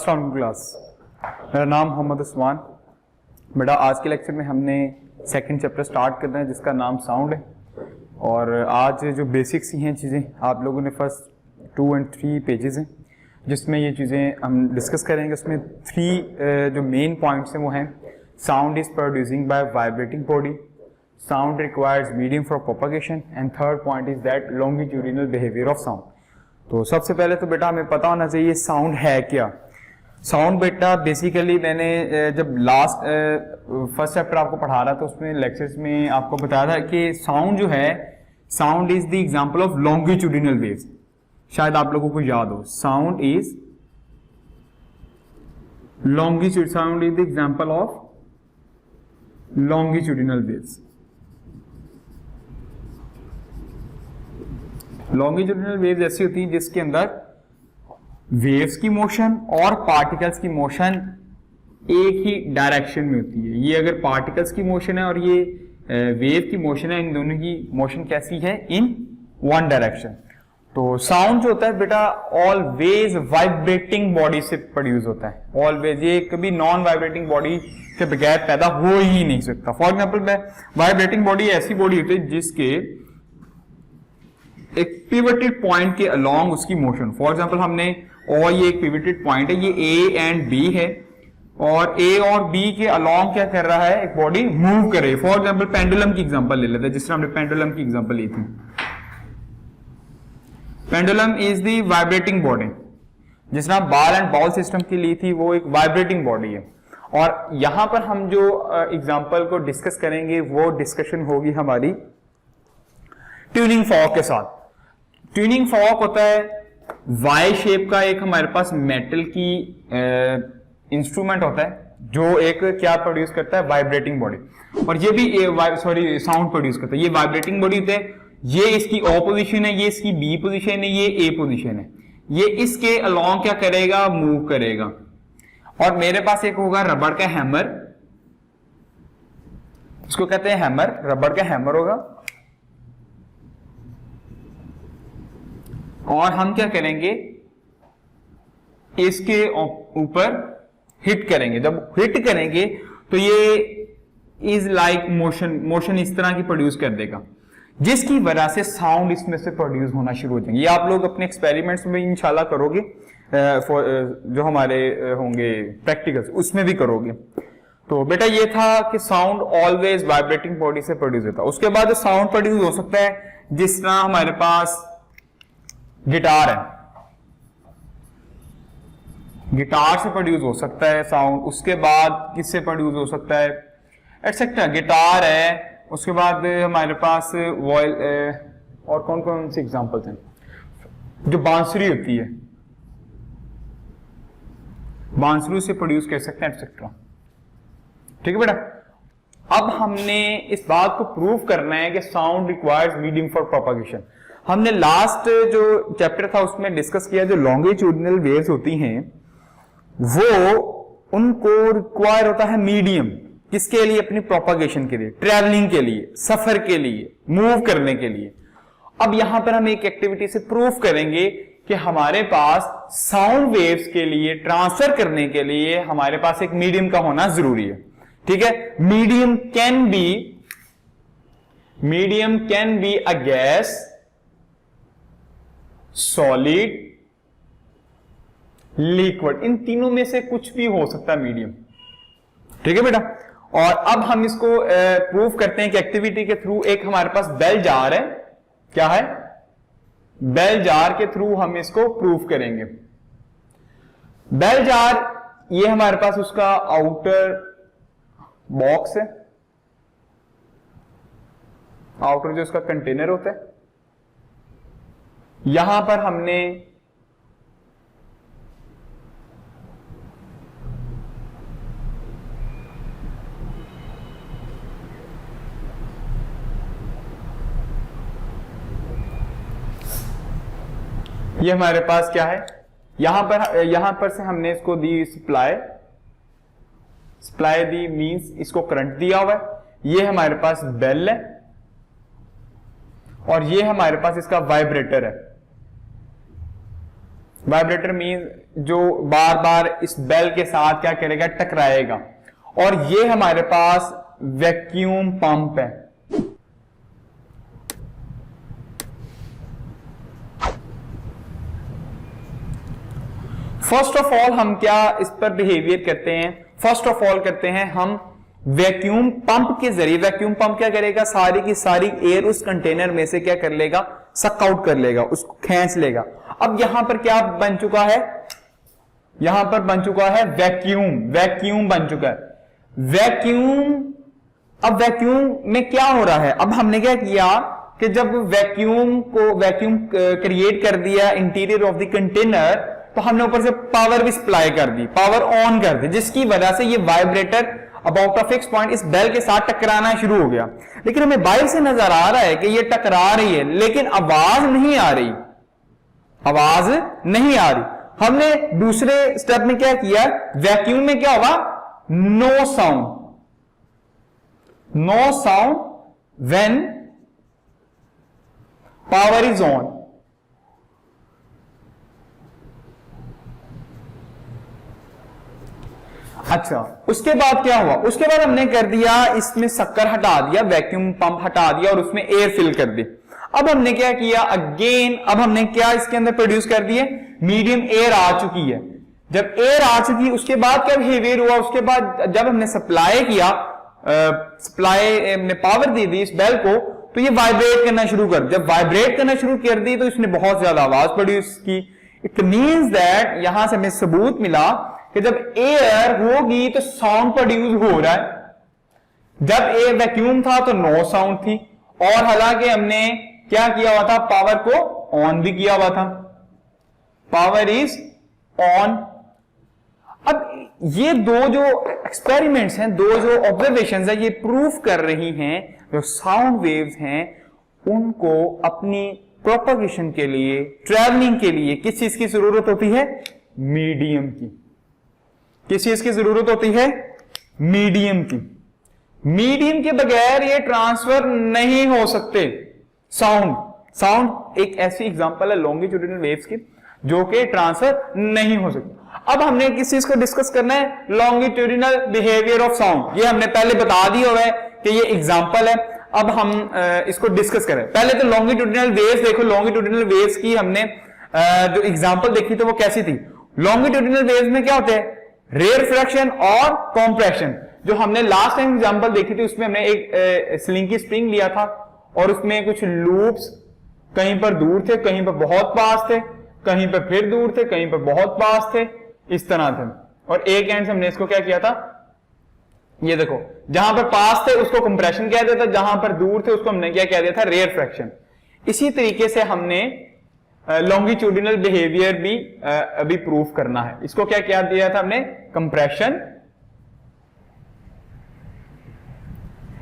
अस्सलाम वालेकुम क्लास। मेरा नाम मोहम्मद उस्मान। बेटा आज के लेक्चर में हमने सेकंड चैप्टर स्टार्ट करना है जिसका नाम साउंड है। और आज जो बेसिक्स ही हैं चीज़ें आप लोगों ने फर्स्ट 2 और 3 पेजेस हैं जिसमें ये चीज़ें हम डिस्कस करेंगे। उसमें 3 जो मेन पॉइंट्स हैं वो हैं sound is producing by vibrating body, sound requires medium for propagation and third point is that longitudinal behaviour of sound. तो सबसे पहले तो बेटा हमें पता होना चाहिए साउंड है क्या। साउंड बेटा बेसिकली मैंने जब लास्ट फर्स्ट चैप्टर आपको पढ़ा रहा था उसमें लेक्चर्स में आपको बताया था कि साउंड जो है, sound is the example of longitudinal waves. शायद आप लोगों को याद हो, sound is sound is the example of longitudinal waves. Longitudinal waves ऐसी होती हैं जिसके अंदर वेव्स की मोशन और पार्टिकल्स की मोशन एक ही डायरेक्शन में होती है। ये अगर पार्टिकल्स की मोशन है और ये वेव की मोशन है, इन दोनों की मोशन कैसी है? In one direction. तो साउंड जो होता है बेटा ऑलवेज वाइब्रेटिंग बॉडी से प्रोड्यूस होता है। ऑलवेज, ये कभी नॉन वाइब्रेटिंग बॉडी के बगैर पैदा हो ही नहीं सकता। फॉर एग्जाम्पल वाइब्रेटिंग बॉडी ऐसी बॉडी होती है जिसके एक पिवटेड पॉइंट के अलोंग उसकी मोशन। फॉर एग्जांपल हमने, और ये एक पिवटेड पॉइंट है, ये ए एंड बी है और ए और बी के अलोंग क्या कर रहा है? एक बॉडी मूव कर रही है। फॉर एग्जांपल पेंडुलम की एग्जांपल ले लेते हैं, जिस तरह हमने पेंडुलम की एग्जांपल ली थी। Pendulum is the vibrating body. जिस तरह बाल एंड बाउल सिस्टम की ली थी वो एक वाइब्रेटिंग बॉडी है। और यहां पर हम जो एग्जाम्पल को डिस्कस करेंगे वो डिस्कशन होगी हमारी ट्यूनिंग फॉर्क के साथ। ट्यूनिंग फॉर्क होता है वाई शेप का एक हमारे पास मेटल की इंस्ट्रूमेंट होता है जो एक क्या प्रोड्यूस करता है? Vibrating body. और ये भी साउंड प्रोड्यूस करता है। ये वाइब्रेटिंग बॉडी होता है, ये इसकी ओ पोजीशन है, ये इसकी बी पोजीशन है, ये ए पोजीशन है। ये इसके अलोंग क्या करेगा? मूव करेगा। और मेरे पास एक होगा रबड़ का हैमर, इसको कहते हैं हैमर, रबड़ का हैमर होगा। और हम क्या करेंगे? इसके ऊपर हिट करेंगे। जब हिट करेंगे तो ये इज लाइक मोशन इस तरह की प्रोड्यूस कर देगा जिसकी वजह से साउंड इसमें से प्रोड्यूस होना शुरू हो जाएंगे। ये आप लोग अपने एक्सपेरिमेंट्स में इंशाल्लाह करोगे, जो हमारे होंगे प्रैक्टिकल्स उसमें भी करोगे। तो बेटा ये था कि साउंड ऑलवेज वाइब्रेटिंग बॉडी से प्रोड्यूस होता है। उसके बाद साउंड प्रोड्यूस हो सकता है जिस तरह हमारे पास गिटार है, गिटार से प्रोड्यूस हो सकता है साउंड। उसके बाद किससे प्रोड्यूस हो सकता है? एटसेट्रा। गिटार है, उसके बाद हमारे पास वॉयल, और कौन कौन से एग्जांपल्स हैं? जो बांसुरी होती है, बांसुरी से प्रोड्यूस कर सकते हैं एटसेट्रा। ठीक है बेटा। अब हमने इस बात को प्रूव करना है कि sound requires medium for propagation. हमने लास्ट जो चैप्टर था उसमें डिस्कस किया जो लॉन्गिट्यूडिनल वेव्स होती हैं वो उनको रिक्वायर होता है मीडियम। किसके लिए? अपनी प्रोपगेशन के लिए, ट्रैवलिंग के लिए, सफर के लिए, मूव करने के लिए। अब यहां पर हम एक एक्टिविटी से प्रूव करेंगे कि हमारे पास साउंड वेव्स के लिए ट्रांसफर करने के लिए हमारे पास एक मीडियम का होना जरूरी है। ठीक है। Medium can be a gas, solid, liquid. इन तीनों में से कुछ भी हो सकता है मीडियम। ठीक है बेटा। और अब हम इसको प्रूव करते हैं कि एक्टिविटी के थ्रू एक हमारे पास बेल जार है। क्या है? बेल जार के थ्रू हम इसको प्रूव करेंगे। बेल जार, ये हमारे पास उसका आउटर बॉक्स है, आउटर जो उसका कंटेनर होता है। यहां पर हमने ये हमारे पास क्या है? यहां पर से हमने इसको दी सप्लाई दी, मींस इसको करंट दिया हुआ है। ये हमारे पास बेल है और ये हमारे पास इसका वाइब्रेटर है। वाइब्रेटर मीन जो बार बार इस बेल के साथ क्या करेगा, टकराएगा, और ये हमारे पास वैक्यूम पंप है। फर्स्ट ऑफ ऑल हम क्या इस पर बिहेवियर करते हैं, फर्स्ट ऑफ ऑल करते हैं हम वैक्यूम पंप के जरिए, वैक्यूम पंप क्या करेगा, सारी की सारी एयर उस कंटेनर में से क्या कर लेगा, सक आउट कर लेगा, उसको खींच लेगा। अब यहां पर क्या बन चुका है, यहां पर बन चुका है वैक्यूम, वैक्यूम बन चुका है वैक्यूम। अब वैक्यूम में क्या हो रहा है, अब हमने क्या किया कि जब वैक्यूम क्रिएट कर दिया इंटीरियर ऑफ द कंटेनर, तो हमने ऊपर से पावर भी सप्लाई कर दी, पावर ऑन कर दी, जिसकी वजह से ये vibrator about a fix point इस बेल के साथ टकराना शुरू हो गया। लेकिन हमें बाहर से नजर आ रहा है कि ये टकरा रही है, लेकिन आवाज नहीं आ रही, आवाज नहीं आ रही। हमने दूसरे स्टेप में क्या किया, वैक्यूम में क्या हुआ, no sound, no sound when power is on. अच्छा, उसके बाद क्या हुआ, उसके बाद हमने कर दिया, इसमें शक्कर हटा दिया, वैक्यूम पंप हटा दिया और उसमें एयर फिल कर दी। अब हमने क्या किया अगेन, अब हमने क्या इसके अंदर प्रोड्यूस कर दिए, मीडियम एयर आ चुकी है। जब एयर आ चुकी, उसके बाद क्या बिहेवियर हुआ, उसके बाद जब हमने सप्लाई किया, सप्लाई ने पावर दे दी इस बेल को, तो ये वाइब्रेट करना शुरू कर, जब वाइब्रेट करना शुरू कर दी तो इसने बहुत ज्यादा आवाज प्रोड्यूस की। इट मींस दैट यहां से हमें सबूत मिला कि जब एयर होगी तो साउंड प्रोड्यूस हो रहा है। जब एयर वैक्यूम था तो नो साउंड थी, और हालांकि हमने क्या किया हुआ था, पावर को ऑन भी किया हुआ था, पावर इज ऑन। अब ये दो जो एक्सपेरिमेंट्स हैं, दो जो ऑब्जर्वेशंस हैं, ये प्रूफ कर रही हैं जो साउंड वेव्स हैं उनको अपनी प्रोपगेशन के लिए, ट्रैवलिंग के लिए किस चीज की जरूरत होती है, मीडियम की। किस चीज की जरूरत होती है, मीडियम की। मीडियम के बगैर ये ट्रांसफर नहीं हो सकते। साउंड एक ऐसी एग्जांपल है लॉन्गिट्यूडिनल वेव्स की जो कि ट्रांसफर नहीं हो सकती। अब हमने किस चीज को डिस्कस करना है, लॉन्गिट्यूडिनल बिहेवियर ऑफ साउंड। ये हमने पहले बता दिया हुआ है कि ये एग्जांपल है, अब हम इसको डिस्कस करें। पहले तो लॉन्गिट्यूडिनल वेव्स देखो, लॉन्गिट्यूडिनल वेव्स की हमने जो एग्जांपल देखी तो वो कैसी थी। लॉन्गिट्यूडिनल वेव्स में क्या होते हैं, रेयरफ्रैक्शन और कॉम्प्रेशन। जो हमने लास्ट टाइम एग्जांपल देखी थी उसमें हमने एक स्लिंकी स्प्रिंग लिया था और उसमें कुछ लूप्स कहीं पर दूर थे, कहीं पर बहुत पास थे, कहीं पर फिर दूर थे, कहीं पर बहुत पास थे, इस तरह थे। और एक एंड से हमने इसको क्या किया था, ये देखो, जहां पर पास थे उसको कंप्रेशन कह दिया था, जहां पर दूर थे उसको हमने क्या कह दिया था, रेयरफ्रैक्शन। इसी तरीके से हमने लॉन्गिट्यूडिनल बिहेवियर भी अभी प्रूफ करना है। इसको क्या क्या दिया था हमने, कंप्रेशन,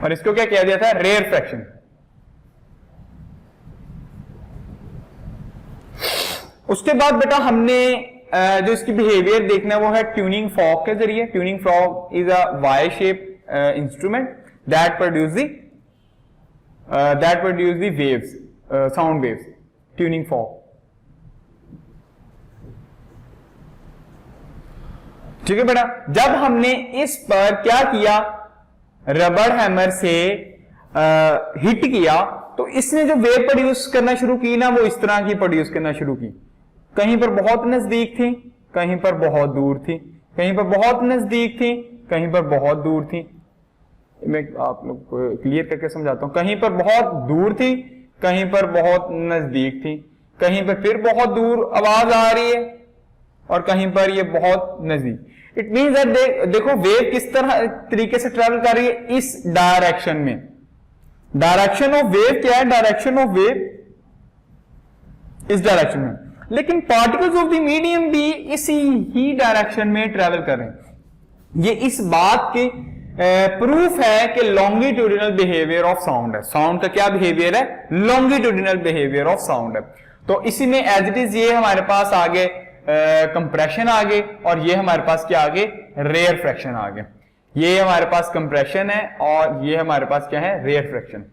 और इसको क्या कह दिया था, रेयरफ्रैक्शन। उसके बाद बेटा हमने जो इसकी बिहेवियर देखना है वो है ट्यूनिंग फॉर्क के जरिए। Tuning fork is a Y shape instrument that produce the waves, sound waves, tuning fork. ठीक है बेटा, जब हमने इस पर क्या किया, रबर हैमर से हिट किया, तो इसने जो वेव प्रोड्यूस करना शुरू की ना, वो इस तरह की प्रोड्यूस करना शुरू की। कहीं पर बहुत नजदीक थी, कहीं पर बहुत दूर थी, कहीं पर बहुत नजदीक थी, कहीं पर बहुत दूर थी। मैं आप लोग को क्लियर करके समझाता हूं। कहीं पर बहुत दूर थी, कहीं पर बहुत नजदीक थी, कहीं पर फिर बहुत दूर आवाज आ रही है, और कहीं पर ये बहुत नजदीक। इट मीन्स दैट देखो वेव किस तरह तरीके से ट्रेवल कर रही है, इस डायरेक्शन में। डायरेक्शन ऑफ वेव क्या है, डायरेक्शन ऑफ वेव इस डायरेक्शन में, लेकिन पार्टिकल्स ऑफ द मीडियम भी इसी ही डायरेक्शन में ट्रेवल कर रहे हैं। ये इस बात के प्रूफ है कि लॉन्गिट्यूडिनल बिहेवियर ऑफ साउंड है। साउंड का क्या बिहेवियर है, लॉन्गिट्यूडिनल बिहेवियर ऑफ साउंड है। तो इसी में एज इट इज ये हमारे पास आगे कंप्रेशन आ गए, और ये हमारे पास क्या आ गए, रेयरफ्रैक्शन आ गए। ये हमारे पास कंप्रेशन है और ये हमारे पास क्या है, रेयरफ्रैक्शन।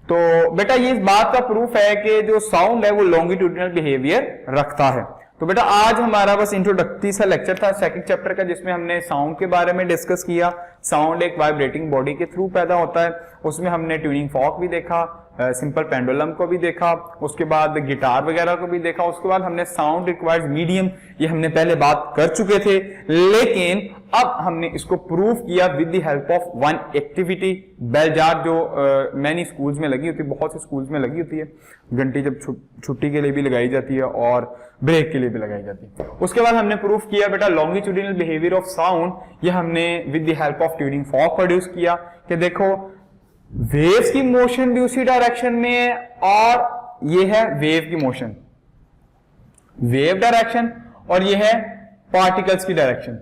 तो बेटा ये इस बात का प्रूफ है कि जो साउंड है वो लॉन्गिट्यूडिनल बिहेवियर रखता है। तो बेटा आज हमारा बस इंट्रोडक्टरी सा लेक्चर था सेकंड चैप्टर का, जिसमें हमने साउंड के बारे में डिस्कस किया। साउंड एक वाइब्रेटिंग बॉडी के थ्रू पैदा होता है, उसमें हमने ट्यूनिंग फॉर्क भी देखा, सिंपल पेंडुलम को भी देखा, उसके बाद गिटार वगैरह को भी देखा, उसके बाद हमने साउंड रिक्वायर्स मीडियम, ये हमने पहले बात कर चुके थे, लेकिन अब हमने इसको प्रूव किया with the help of one activity, bell jar, जो मैनी स्कूल्स में लगी होती है, बहुत से स्कूल्स में लगी होती है, घंटी जब छुट्टी के लिए भी लगाई जाती है और ब्रेक के लिए भी लगाई जाती है। उसके बाद हमने प्रूफ किया बेटा लॉन्गिट्यूडिनल बिहेवियर ऑफ साउंड, ये हमने with the help of tuning fork produce किया कि देखो वेव्स की मोशन भी उसी डायरेक्शन में है, और ये है वेव की मोशन, वेव डायरेक्शन, और ये है पार्टिकल्स की डायरेक्शन,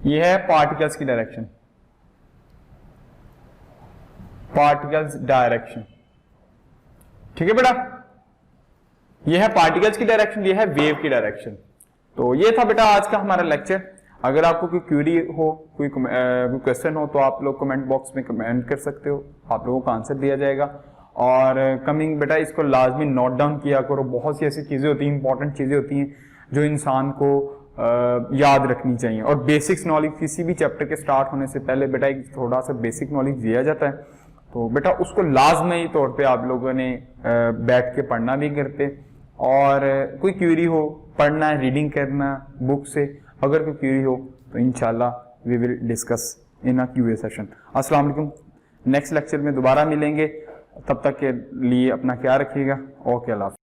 ये है पार्टिकल्स की डायरेक्शन, पार्टिकल्स डायरेक्शन, ठीक है बेटा, ये है पार्टिकल्स की डायरेक्शन, ये है वेव की डायरेक्शन। तो ये था बेटा आज का हमारा लेक्चर। अगर आपको कोई क्वेरी हो, कोई क्वेश्चन हो, तो आप लोग कमेंट बॉक्स में कमेंट कर सकते हो, आप लोगों को आंसर दिया जाएगा। और कमिंग बेटा इसको लाजमी नोट डाउन किया करो, बहुत सी ऐसी चीजें होती हैं, इंपॉर्टेंट चीजें होती हैं जो इंसान को याद रखनी चाहिए। और बेसिक्स नॉलेज किसी भी चैप्टर के स्टार्ट होने से पहले बेटा एक थोड़ा सा बेसिक नॉलेज दिया जाता है, तो बेटा उसको लाजमी तौर पे आप लोगों ने बैठ के पढ़ना भी घर पे, और कोई क्वेरी हो, पढ़ना है, रीडिंग करना बुक से, अगर कोई क्वेरी हो तो इंशाल्लाह we will discuss in a QA session. अस्सलाम वालेकुम, नेक्स्ट लेक्चर में दोबारा मिलेंगे, तब तक के लिए अपना ख्याल रखिएगा। ओके, अल्लाह हाफ़िज़।